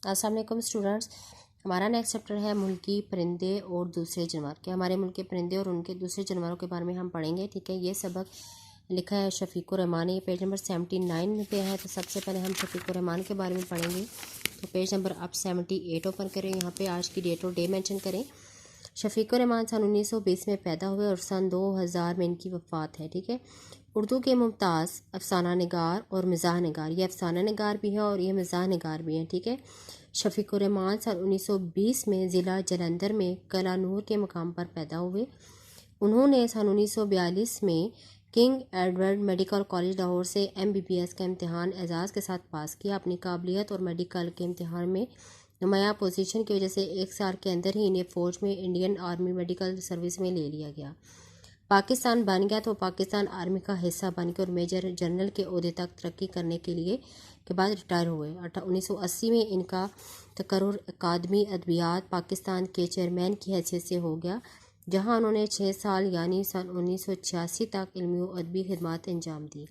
السلام علیکم اسٹوڈنٹس، ہمارا نیکسٹ چیپٹر ہے ملکی پرندے اور دوسرے جانور کہ ہمارے ملک کے پرندے اور ان کے دوسرے جانوروں کے بارے میں ہم پڑھیں گے. ٹھیک ہے، یہ سبق لکھا ہے شفیق الرحمان، یہ پیج نمبر 79 پہ ہے. تو سب سے پہلے ہم شفیق الرحمان کے بارے میں پڑھیں گے. تو پیج نمبر آپ 78 اوپن کریں، یہاں پہ آج کی ڈیٹ اور ڈے مینشن کریں. شفیق الرحمان سن 1920 میں پیدا ہوئے اور سن 2000 میں ان کی وفات ہے. ٹھیک ہے، اردو کے ممتاز افسانہ نگار اور مزاح نگار، یہ افسانہ نگار بھی ہے اور یہ مزاح نگار بھی ہیں. ٹھیک ہے، شفیق الرحمان سن 1920 میں ضلع جلندھر میں کلانور کے مقام پر پیدا ہوئے. انہوں نے سن 1942 میں king Edward medical college Lahore سے MBBS کا امتحان اعزاز کے ساتھ پاس کیا. اپنی قابلیت اور میڈیکل کے امتحان میں نمایاں پوزیشن کی وجہ سے ایک سال کے اندر ہی انہیں فوج میں انڈین آرمی میڈیکل سروس میں لے لیا گیا. پاکستان بن گیا تو پاکستان آرمی کا حصہ بن کے اور میجر جنرل کے عہدے تک ترقی کرنے کے بعد ریٹائر ہوئے. 1980 میں ان کا تقرر اکادمی ادبیات پاکستان کے چیئرمین کی حیثیت سے ہو گیا، جہاں انہوں نے 6 سال یعنی سن 1986 تک علمی و ادبی خدمات انجام دی.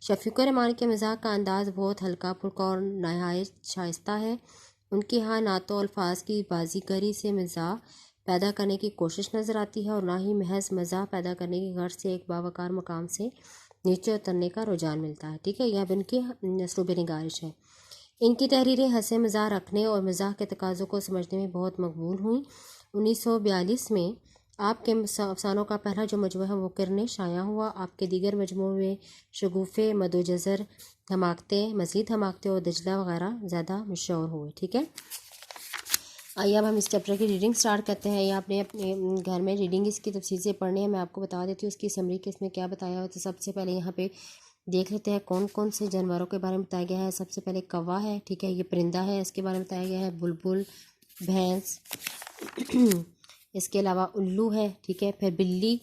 شفیق الرحمان کے مزاح کا انداز بہت ہلکا پھلکا اور نہایت شائستہ ہے. ان کے ہاں نہ تو الفاظ کی بازیگری سے مزاح پیدا کرنے کی کوشش نظر آتی ہے اور نہ ہی محض مزاح پیدا کرنے کی غرض سے ایک باوقار مقام سے نیچے اترنے کا رجحان ملتا ہے. ٹھیک ہے، یہ اب ان کی اسلوب نگارش ہے. ان کی تحریریں ہنسی مزاح رکھنے اور مزاح کے تقاضوں کو سمجھنے میں بہت مقبول ہوئیں. 1942 میں آپ کے افسانوں کا پہلا جو مجموعہ ہے وہ کرنے شائع ہوا. آپ کے دیگر مجموعوں میں شگوفے، مد و جزر، حماقتیں، مزید حماقتیں اور دجلہ وغیرہ زیادہ مشہور ہوئے. ٹھیک ہے، آئیے اب ہم اس چیپٹر کی ریڈنگ سٹارٹ کرتے ہیں. یہ آپ نے اپنے گھر میں ریڈنگ اس کی تفصیل سے پڑھنی ہے. میں آپ کو بتا دیتی ہوں اس کی سمری کہ اس میں کیا بتایا ہوا. تو سب سے پہلے یہاں پہ دیکھ لیتے ہیں کون کون سے جانوروں کے بارے میں بتایا گیا ہے. سب سے پہلے کوا ہے. ٹھیک ہے، یہ پرندہ ہے، اس کے بارے میں بتایا گیا ہے. بلبل، بھینس، اس کے علاوہ الو ہے. ٹھیک ہے، پھر بلی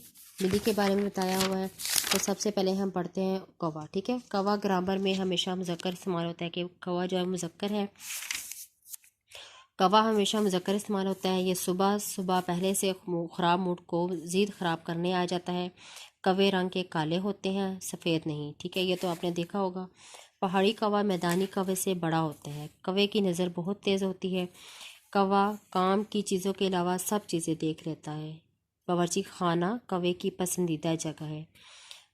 کے بارے میں بتایا ہوا ہے. تو سب سے پہلے ہم پڑھتے ہیں کوا. ٹھیک ہے، کوا گرامر میں ہمیشہ مذکر استعمال ہوتا ہے کہ کوا جو ہے مذکر ہے. کوا ہمیشہ مذکر استعمال ہوتا ہے. یہ صبح پہلے سے خراب موڈ کو مزید خراب کرنے آ جاتا ہے. کوے رنگ کے کالے ہوتے ہیں، سفید نہیں. ٹھیک ہے، یہ تو آپ نے دیکھا ہوگا. پہاڑی کوا میدانی کوے سے بڑا ہوتا ہے. کوے کی نظر بہت تیز ہوتی ہے. کوا کام کی چیزوں کے علاوہ سب چیزیں دیکھ لیتا ہے. باورچی خانہ کوے کی پسندیدہ جگہ ہے.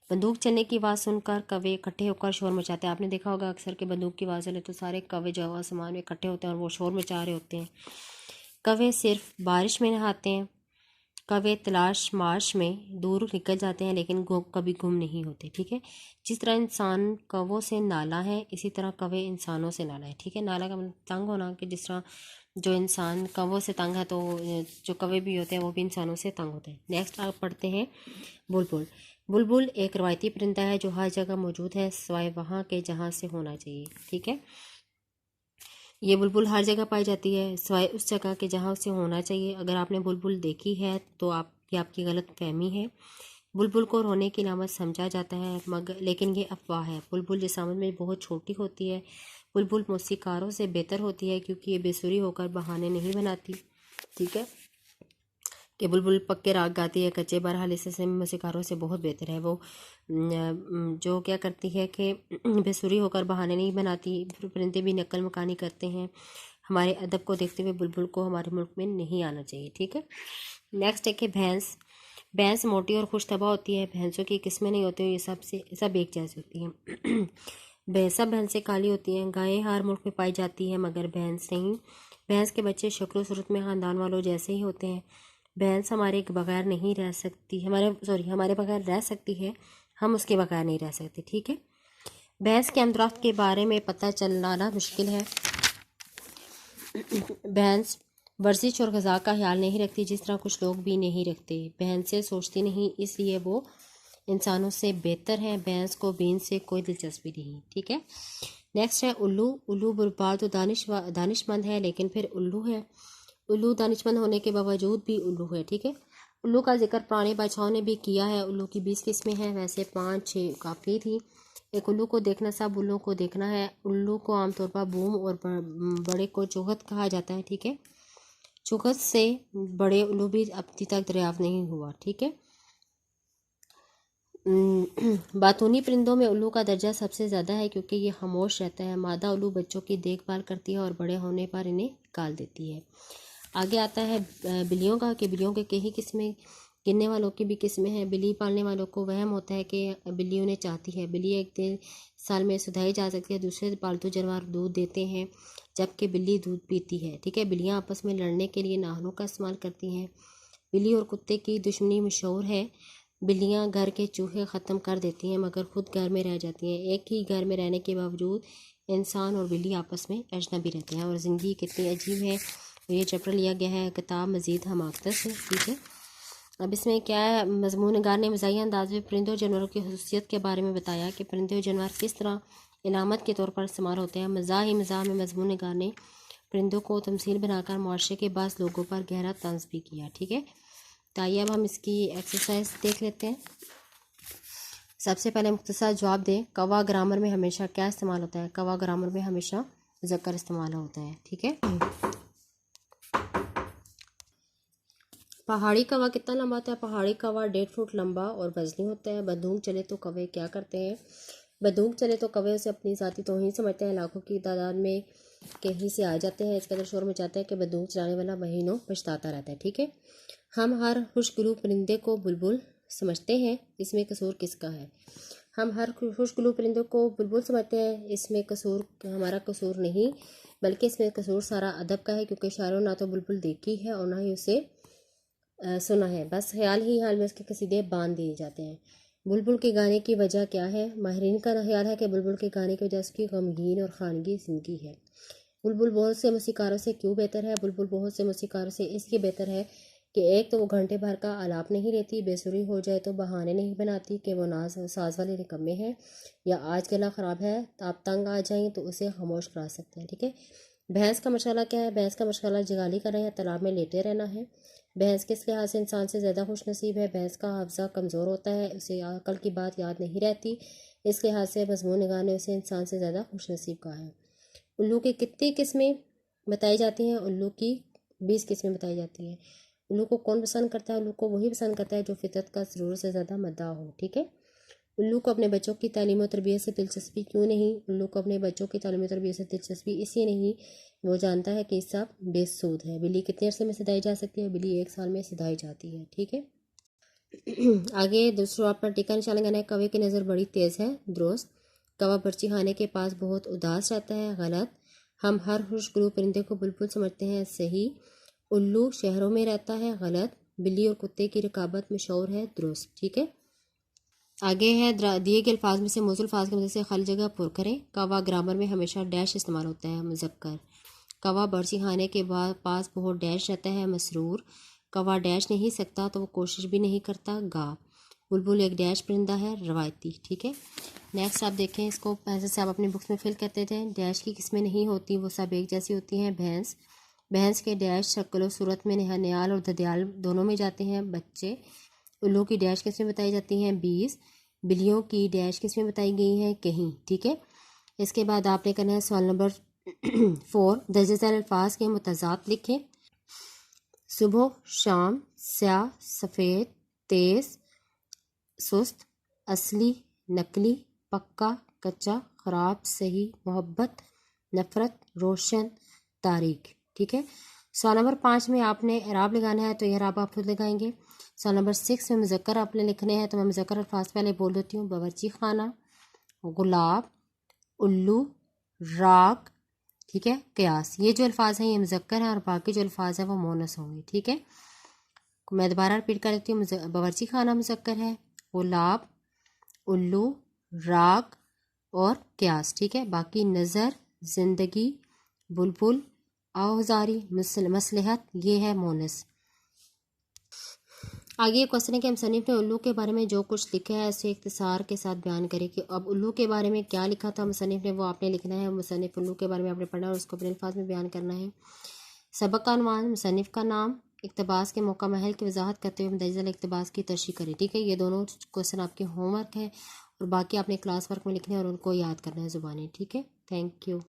بندوق چلنے کی آواز سن کر کوے اکٹھے ہو کر شور مچاتے ہیں. آپ نے دیکھا ہوگا اکثر کہ بندوق کی آواز چلے تو سارے کوے جو ہے آسمان میں اکٹھے ہوتے ہیں اور وہ شور مچا رہے ہوتے ہیں. کوے صرف بارش میں نہاتے ہیں. کوے تلاش مارش میں دور نکل جاتے ہیں لیکن کبھی گم نہیں ہوتے. ٹھیک ہے، جس طرح انسان کووں سے نالا ہے اسی طرح کوے انسانوں سے نالا ہے. ٹھیک ہے، نالا کا مطلب تنگ ہونا، کہ جس طرح جو انسان کووں سے تنگ ہے تو جو کوے بھی ہوتے ہیں وہ بھی انسانوں سے تنگ ہوتے ہیں. نیکسٹ آپ پڑھتے ہیں بلبل. بلبل ایک روایتی پرندہ ہے جو ہر جگہ موجود ہے سوائے وہاں کے جہاں سے ہونا چاہیے. ٹھیک ہے، یہ بلبل ہر جگہ پائی جاتی ہے سوائے اس جگہ کے جہاں اسے ہونا چاہیے. اگر آپ نے بلبل دیکھی ہے تو آپ کی غلط فہمی ہے. بلبل کو رونے کی علامت سمجھا جاتا ہے لیکن یہ افواہ ہے. بلبل جسامت میں بہت چھوٹی ہوتی ہے. بلبل موسیقاروں سے بہتر ہوتی ہے کیونکہ یہ بے سری ہو کر بہانے نہیں بناتی. ٹھیک ہے، کہ بلبل پکے راگ گاتی ہے کچے، بہرحال اس سے موسیقاروں سے بہت بہتر ہے. وہ جو کیا کرتی ہے کہ بے سری ہو کر بہانے نہیں بناتی. پرندے بھی نقل مکانی کرتے ہیں. ہمارے ادب کو دیکھتے ہوئے بلبل کو ہمارے ملک میں نہیں آنا چاہیے. ٹھیک ہے، نیکسٹ ہے کہ بھینس. بھینس موٹی اور خوش طبع ہوتی ہے. بھینسوں کی قسمیں نہیں ہوتی، یہ سب ایک جیسی ہوتی ہیں. سب بھینسیں کالی ہوتی ہیں. گائیں ہر ملک میں پائی جاتی ہے مگر بھینس نہیں. بھینس کے بچے شکل و صورت میں خاندان والوں جیسے ہی ہوتے ہیں. بھینس ہمارے بغیر نہیں رہ سکتی، ہمارے بغیر رہ سکتی ہے، ہم اس کے بغیر نہیں رہ سکتے. ٹھیک ہے، بھینس کے اندرافت کے بارے میں پتہ چلانا مشکل ہے. بھینس ورزش اور غذا کا خیال نہیں رکھتی جس طرح کچھ لوگ بھی نہیں رکھتے. بھینسیں سوچتی نہیں اس لیے وہ انسانوں سے بہتر ہیں. بھینس کو بین سے کوئی دلچسپی نہیں. ٹھیک ہے، نیکسٹ ہے الو. الو برباد تو دانش مند ہے لیکن پھر الو ہے. الو دانش مند ہونے کے باوجود بھی الو ہے. ٹھیک ہے، الو کا ذکر پرانے بادشاہوں نے بھی کیا ہے. الو کی 20 قسمیں ہیں، ویسے 5-6 کافی تھی. ایک الو کو دیکھنا سب الو کو دیکھنا ہے. الو کو عام طور پر بوم اور بڑے کو چوغت کہا جاتا ہے. ٹھیک ہے، چوغت سے بڑے الو بھی اب تک دریافت نہیں ہوا. ٹھیک ہے، बातूनी परिंदों में उल्लू का दर्जा सबसे ज़्यादा है क्योंकि ये खामोश रहता है। मादा उल्लू बच्चों की देखभाल करती है और बड़े होने पर इन्हें निकाल देती है। आगे आता है बिल्लियों का, कि बिल्लियों के कई किस्में, गिनने वालों की भी किस्में हैं। बिल्ली पालने वालों को वहम होता है कि बिल्ली उन्हें चाहती है। बिल्ली एक दिन साल में सुधाई जा सकती है। दूसरे पालतू जानवर दूध देते हैं जबकि बिल्ली दूध पीती है। ठीक है। बिल्लियाँ आपस में लड़ने के लिए नाखूनों का इस्तेमाल करती हैं। बिल्ली और कुत्ते की दुश्मनी मशहूर है। बिल्लियाँ घर के चूहे ख़त्म कर देती हैं मगर खुद घर में रह जाती हैं। एक ही घर में रहने के बावजूद इंसान और बिल्ली आपस में अजनबी रहते हैं। और ज़िंदगी कितनी अजीब है। ये चैप्टर लिया गया है किताब मज़ीद हमाकत से। ठीक है। अब इसमें क्या है, मज़मून निगार ने मज़ाहिया अंदाज में परिंदों और जानवरों की खसूसियत के बारे में बताया कि परिंदे और जानवर किस तरह इलामत के तौर पर इस्तेमाल होते हैं। मज़ाह में मज़मून निगार ने परिंदों को तमसील बनाकर मुआशरे के बाज़ लोगों पर गहरा तंज़ भी किया। ठीक है। तो आइए अब हम इसकी एक्सरसाइज देख लेते हैं। सबसे पहले मुख्तसर जवाब दें। कवा ग्रामर में हमेशा क्या इस्तेमाल होता है? कवा ग्रामर में हमेशा मुज़क्कर इस्तेमाल होता है। ठीक है। पहाड़ी कवा कितना लंबा होता है? पहाड़ी कवा 1.5 फुट लंबा और वजनी होता है। बंदूक चले तो कौवे क्या करते हैं? बंदूक चले तो कौवे उसे अपनी ज़ाती तौहीन समझते हैं। लाखों की तादाद में कहीं से आ जाते हैं। इस कदर शोर मचाते हैं कि बंदूक चलाने वाला महीनों पछताता रहता है। ठीक है। हम हर खुशगलू परिंदे को बुलबुल समझते हैं। इसमें कसूर किसका है? हम हर खुशगलू परिंदे को बुलबुल समझते हैं। इसमें कसूर हमारा कसूर नहीं, बल्कि इसमें कसूर सारा अदब का है क्योंकि शायरों ना तो बुलबुल देखी है और ना ही उसे सुना है। बस ख्याल ही हाल में उसके कसीदे बांध दिए जाते हैं। बुलबुल के गाने की वजह क्या है? माहिरीन का ख्याल है कि बुलबुल के गाने की वजह उसकी गमगीन और खानगी ज़िंदगी है। बुलबुल बहुत से मौसीकारों से क्यों बेहतर है? बुलबुल बहुत से मौसीकारों से इसलिए बेहतर है कि एक तो वो घंटे भर का आलाप नहीं लेती, बेसुरी हो जाए तो बहाने नहीं बनाती कि वो नाज साज वाले निकम्मे हैं या आज गला ख़राब है तो आप तंग आ जाएं तो उसे खामोश करा सकते हैं। ठीक है। भैंस का मशाला क्या है? भैंस का मशाला जगाली करना या तालाब में लेटे रहना है। भैंस किस लिहाज से इंसान से ज़्यादा खुश नसीब है? भैंस का हाफजा कमज़ोर होता है, उसे कल की बात याद नहीं रहती। इस लिहाज से मज़मून निगाह ने उसे इंसान से ज़्यादा खुश नसीब कहा है। उल्लू की कितनी किस्में बताई जाती हैं? उल्लू की 20 किस्में बताई जाती हैं। उल्लू को कौन पसंद करता है? उल्लू को वही पसंद करता है जो फितरत का ज़रूरत से ज़्यादा मद्दाह हो। ठीक है। उल्लू को अपने बच्चों की तालीम और तरबियत से दिलचस्पी क्यों नहीं? उल्लू को अपने बच्चों की तालीम और तरबियत से दिलचस्पी इसलिए नहीं, वो जानता है कि सब बेसूद है। बिल्ली कितने अरसे में सिधाई जा सकती है? बिल्ली 1 साल में सिधाई जाती है। ठीक है। आगे दूसरा आप पर टीका निशान लगाना है। कौवे की नज़र बड़ी तेज़ है। दुरुस्त। कौवा बर्ची खाने के पास बहुत उदास रहता है। गलत। हम हर खुशगलू परिंदे को बुलबुल समझते हैं। सही। उल्लू शहरों में रहता है। गलत। बिल्ली और कुत्ते की रकाबत मशहूर है। दुरुस्त। ठीक है। आगे है दिए गए अल्फाज में से मौजूद अल्फाज की मदद से खाली जगह पुर करें। कौवा ग्रामर में हमेशा डैश इस्तेमाल होता है। मुज़क्कर। कौवा बर्ची खाने के बाद पास बहुत डैश रहता है। मसरूर। कौवा डैश नहीं सकता तो वो कोशिश भी नहीं करता। गा। बुलबुल एक डैश परिंदा है। रवायती। ठीक है। नेक्स्ट आप देखें इसको, जैसे आप अपनी बुक्स में फिल करते थे। डैश की किस्में नहीं होती, वो सब एक जैसी होती हैं। भैंस। भैंस के डैश शक्ल सूरत में निहाल और ददियाल दोनों में जाते हैं। बच्चे। उल्लू की डैश किस्में बताई जाती हैं। 20। बिल्लियों की डैश किस्में बताई गई हैं। कहीं। ठीक है। इसके बाद आपने करना है सवाल नंबर 4। दर्जेदार अल्फाज के मुतज़ाद लिखें। सुबह, शाम, स्याह, सफ़ेद, तेज़, सुस्त, असली, नकली, पक्का, कच्चा, ख़राब, सही, मोहब्बत, नफ़रत, रोशन, तारीख। ठीक है। सवाल नंबर 5 में आपने एराब लगाना है, तो एराब आप खुद लगाएंगे। सवाल नंबर 6 में मुज़क्कर आपने लिखने हैं, तो मैं मुज़क्कर अल्फाज पहले बोल देती हूँ। बावर्ची खाना, गुलाब, उल्लू, राग। ठीक है। कयास। ये जो अल्फाज हैं ये मुज़क्कर हैं और बाकी जो अल्फाज हैं वो मोनस होंगे। ठीक है। मैं दोबारा रिपीट कर देती हूँ। बावर्ची खाना मुज़क्कर है, गुलाब, उल्लू, राग और कयास। ठीक है। बाकी नज़र, ज़िंदगी, बुलबुल, औजारी, मसलहत, ये है मोनस। आगे क्वेश्चन है कि मुसन्निफ ने उल्लू के बारे में जो कुछ लिखा है उसे इख्तिसार के साथ बयान करें। कि अब उल्लू के बारे में क्या लिखा था मुसन्निफ ने, वो आपने लिखना है। मुसन्निफ उल्लू के बारे में आपने पढ़ा और उसको अपने अल्फाज में बयान करना है। सबक का उन्वान, मुसन्निफ का नाम, इक़्तिबास के मौका महल की वजाहत करते हुए मदरजा इक़्तिबास की तरशीह करें। ठीक है। ये दोनों क्वेश्चन आपके होमवर्क है और बाकी आपने क्लास वर्क में लिखने और उनको याद करना है ज़ुबानी। ठीक है। Thank you.